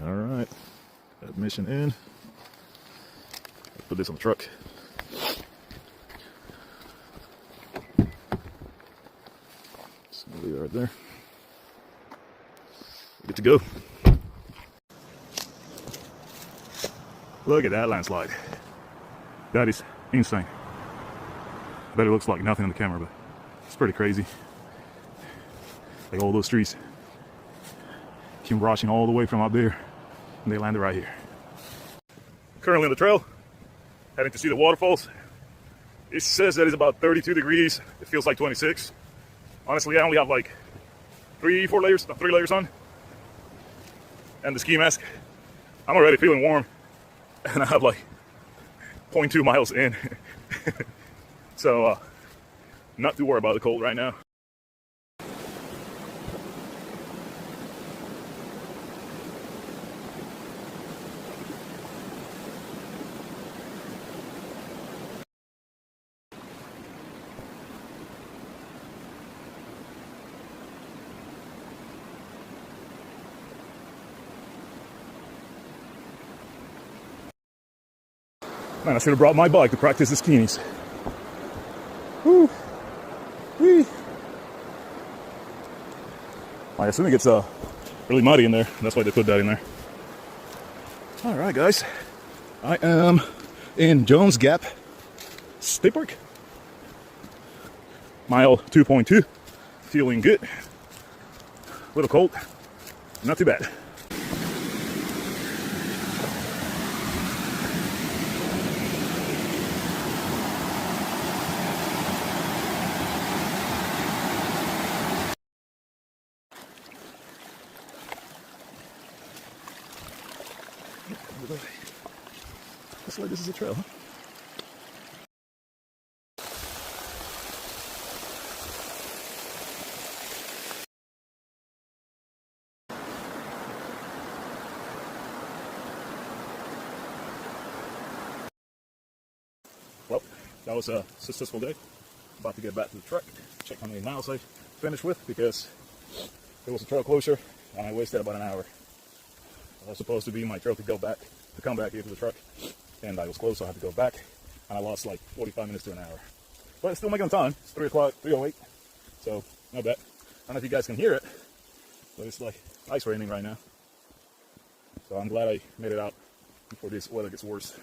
All right, admission in. Put this on the truck. So we are right there. Good to go. Look at that landslide. That is insane. I bet it looks like nothing on the camera, but it's pretty crazy. Like all those trees came rushing all the way from up there, and they landed right here. Currently on the trail, heading to see the waterfalls. It says that it's about 32 degrees. It feels like 26. Honestly, I only have like 3 layers on. And the ski mask. I'm already feeling warm. And I have like 0.2 miles in. So, not too worried about the cold right now. Man, I should have brought my bike to practice the skinis. Woo! Whee! I assume it gets really muddy in there. That's why they put that in there. All right, guys. I am in Jones Gap State Park. Mile 2.2. Feeling good. A little cold. Not too bad. Looks like this is a trail, huh? Well, that was a successful day. About to get back to the truck, check how many miles I finished with, because it was a trail closure and I wasted about an hour. That was supposed to be my trail to come back here to the truck, and I was close, so I had to go back, and I lost like 45 minutes to an hour. But it's still making time. It's 3 o'clock, 3:08, so not bad. I don't know if you guys can hear it, but it's like ice raining right now. So I'm glad I made it out before this weather gets worse.